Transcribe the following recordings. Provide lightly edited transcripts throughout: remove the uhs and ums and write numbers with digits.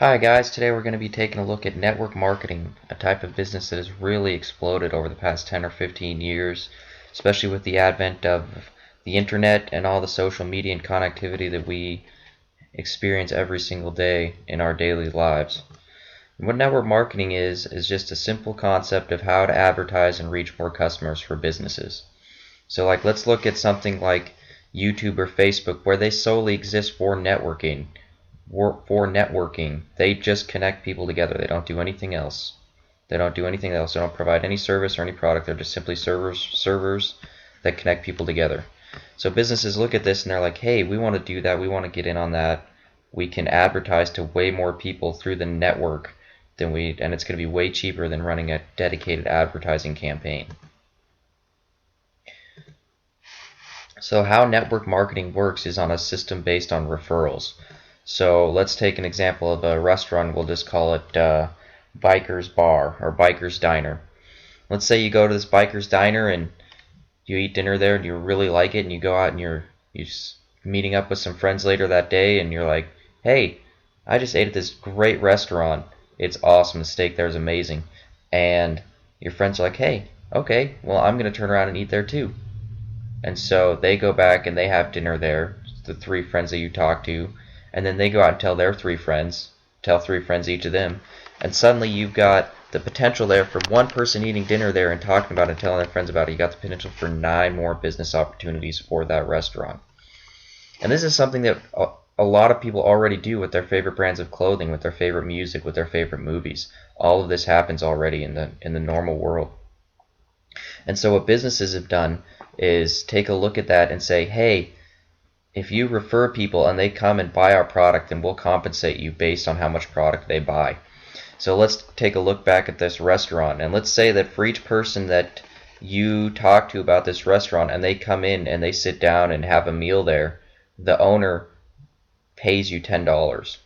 Hi guys, today we're going to be taking a look at network marketing, a type of business that has really exploded over the past 10 or 15 years, especially with the advent of the internet and all the social media and connectivity that we experience every single day in our daily lives. And what network marketing is just a simple concept of how to advertise and reach more customers for businesses. So let's look at something like YouTube or Facebook where they solely exist for networking. They just connect people together. They don't do anything else. They don't provide any service or any product. They're just simply servers that connect people together. So businesses look at this and they're like, hey, we want to do that. We want to get in on that. We can advertise to way more people through the network and it's going to be way cheaper than running a dedicated advertising campaign. So how network marketing works is on a system based on referrals. So let's take an example of a restaurant. We'll just call it Biker's Bar or Biker's Diner. Let's say you go to this Biker's Diner and you eat dinner there and you really like it, and you go out and you're meeting up with some friends later that day and you're like, hey, I just ate at this great restaurant. It's awesome. The steak there is amazing. And your friends are like, hey, okay, well, I'm going to turn around and eat there too. And so they go back and they have dinner there, the three friends that you talk to, and then they go out and tell their three friends each of them, and suddenly you've got the potential there for one person eating dinner there and talking about it and telling their friends about it. You got the potential for 9 more business opportunities for that restaurant. And this is something that a lot of people already do with their favorite brands of clothing, with their favorite music, with their favorite movies. All of this happens already in the normal world. And so what businesses have done is take a look at that and say, hey, if you refer people and they come and buy our product, then we'll compensate you based on how much product they buy. So let's take a look back at this restaurant, and let's say that for each person that you talk to about this restaurant and they come in and they sit down and have a meal there, the owner pays you $10.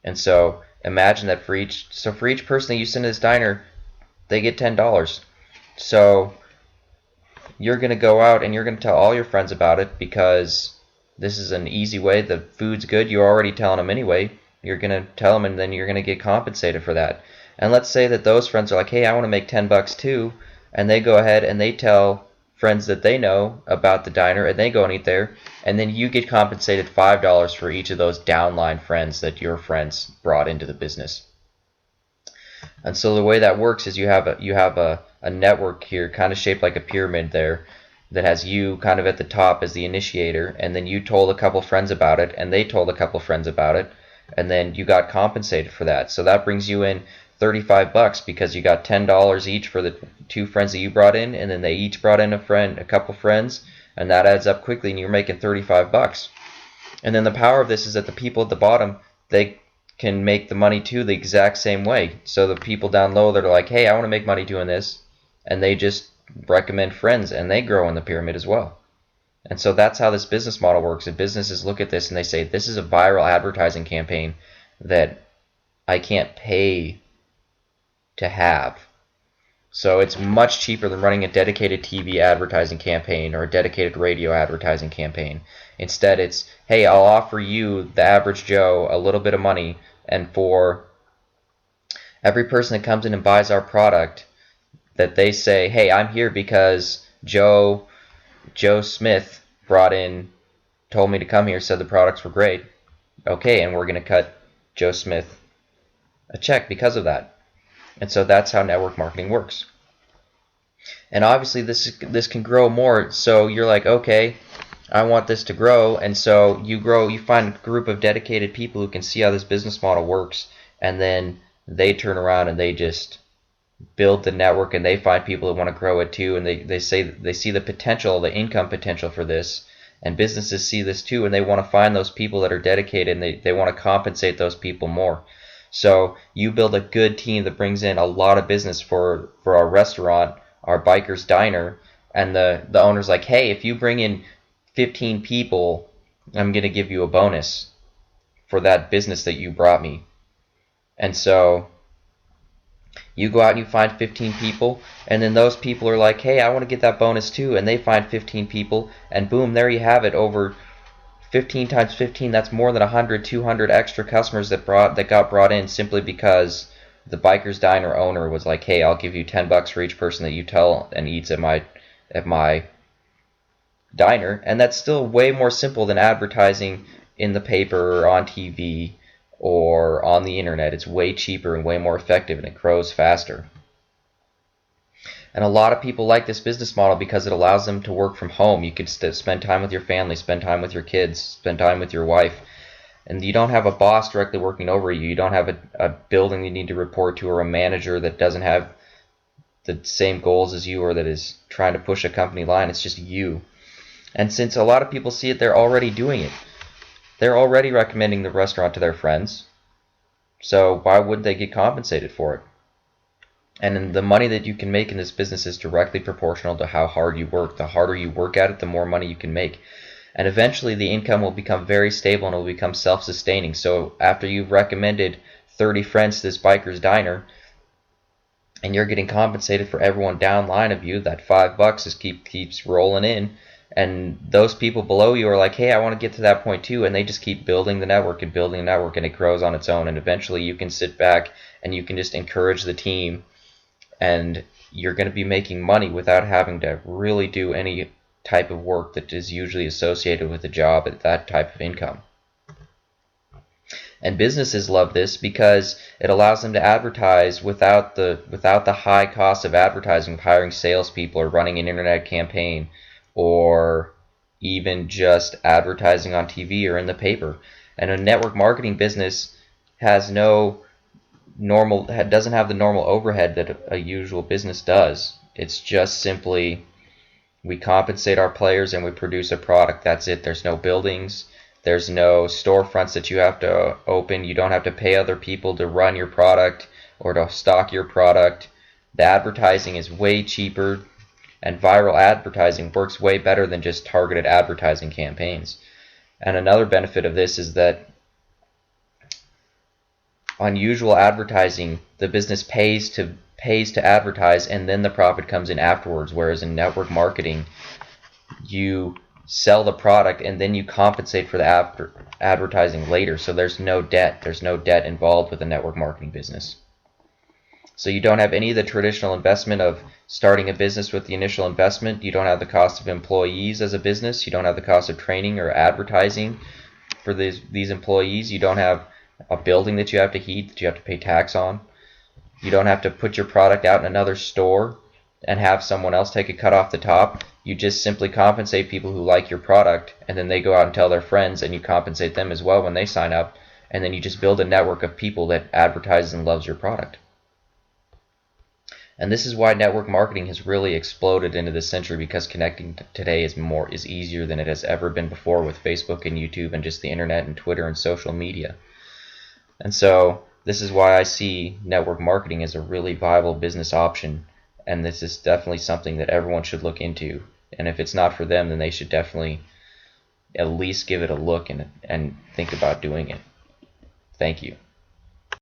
And so imagine that for each person that you send to this diner, they get $10. So you're going to go out and you're going to tell all your friends about it because this is an easy way. The food's good. You're already telling them anyway. You're going to tell them and then you're going to get compensated for that. And let's say that those friends are like, hey, I want to make $10 too. And they go ahead and they tell friends that they know about the diner and they go and eat there. And then you get compensated $5 for each of those downline friends that your friends brought into the business. And so the way that works is you have a network here kind of shaped like a pyramid there that has you kind of at the top as the initiator, and then you told a couple friends about it and they told a couple friends about it, and then you got compensated for that. So that brings you in $35 because you got $10 each for the 2 friends that you brought in, and then they each brought in a couple friends, and that adds up quickly and you're making $35. And then the power of this is that the people at the bottom, they can make the money too the exact same way. So the people down low that are like, hey, I want to make money doing this, and they just recommend friends and they grow in the pyramid as well. And so that's how this business model works. And businesses look at this and they say, this is a viral advertising campaign that I can't pay to have. So it's much cheaper than running a dedicated TV advertising campaign or a dedicated radio advertising campaign. Instead, it's, hey, I'll offer you, the average Joe, a little bit of money, and for every person that comes in and buys our product, that they say, hey, I'm here because Joe Smith told me to come here, said the products were great. Okay, and we're going to cut Joe Smith a check because of that. And so that's how network marketing works. And obviously this can grow more. So you're like, okay, I want this to grow. And so you find a group of dedicated people who can see how this business model works, and then they turn around and they just build the network and they find people that want to grow it too, and they say they see the potential, the income potential for this, and businesses see this too, and they want to find those people that are dedicated and they want to compensate those people more. So you build a good team that brings in a lot of business for our restaurant, our Biker's Diner, and the owner's like, hey, if you bring in 15 people, I'm going to give you a bonus for that business that you brought me. And so you go out and you find 15 people, and then those people are like, hey, I want to get that bonus too, and they find 15 people, and boom, there you have it. Over 15 times 15, that's more than 100, 200 extra customers that got brought in simply because the Biker's Diner owner was like, hey, I'll give you $10 for each person that you tell and eats at my diner. And that's still way more simple than advertising in the paper or on TV or on the internet. It's way cheaper and way more effective, and it grows faster. And a lot of people like this business model because it allows them to work from home. You could spend time with your family, spend time with your kids, spend time with your wife. And you don't have a boss directly working over you. You don't have a building you need to report to, or a manager that doesn't have the same goals as you or that is trying to push a company line. It's just you. And since a lot of people see it, they're already doing it. They're already recommending the restaurant to their friends. So why wouldn't they get compensated for it? And the money that you can make in this business is directly proportional to how hard you work. The harder you work at it, the more money you can make. And eventually the income will become very stable and it will become self-sustaining. So after you've recommended 30 friends to this Biker's Diner, and you're getting compensated for everyone down line of you, that $5 just keeps rolling in. And those people below you are like, hey, I want to get to that point too. And they just keep building the network and building the network, and it grows on its own. And eventually you can sit back and you can just encourage the team, and you're going to be making money without having to really do any type of work that is usually associated with a job at that type of income. And businesses love this because it allows them to advertise without the high cost of advertising, hiring salespeople or running an internet campaign, or even just advertising on TV or in the paper. And a network marketing business doesn't have the normal overhead that a usual business does. It's just simply, we compensate our players and we produce a product. That's it. There's no buildings. There's no storefronts that you have to open. You don't have to pay other people to run your product or to stock your product. The advertising is way cheaper, and viral advertising works way better than just targeted advertising campaigns. And another benefit of this is that on usual advertising, the business pays to advertise, and then the profit comes in afterwards. Whereas in network marketing, you sell the product and then you compensate for the advertising later. So there's no debt. There's no debt involved with a network marketing business. So you don't have any of the traditional investment of starting a business with the initial investment. You don't have the cost of employees as a business. You don't have the cost of training or advertising for these employees. You don't have a building that you have to heat, that you have to pay tax on. You don't have to put your product out in another store and have someone else take a cut off the top. You just simply compensate people who like your product, and then they go out and tell their friends, and you compensate them as well when they sign up. And then you just build a network of people that advertises and loves your product. And this is why network marketing has really exploded into this century, because connecting today is easier than it has ever been before with Facebook and YouTube and just the internet and Twitter and social media. And so this is why I see network marketing as a really viable business option, and this is definitely something that everyone should look into. And if it's not for them, then they should definitely at least give it a look and think about doing it. Thank you.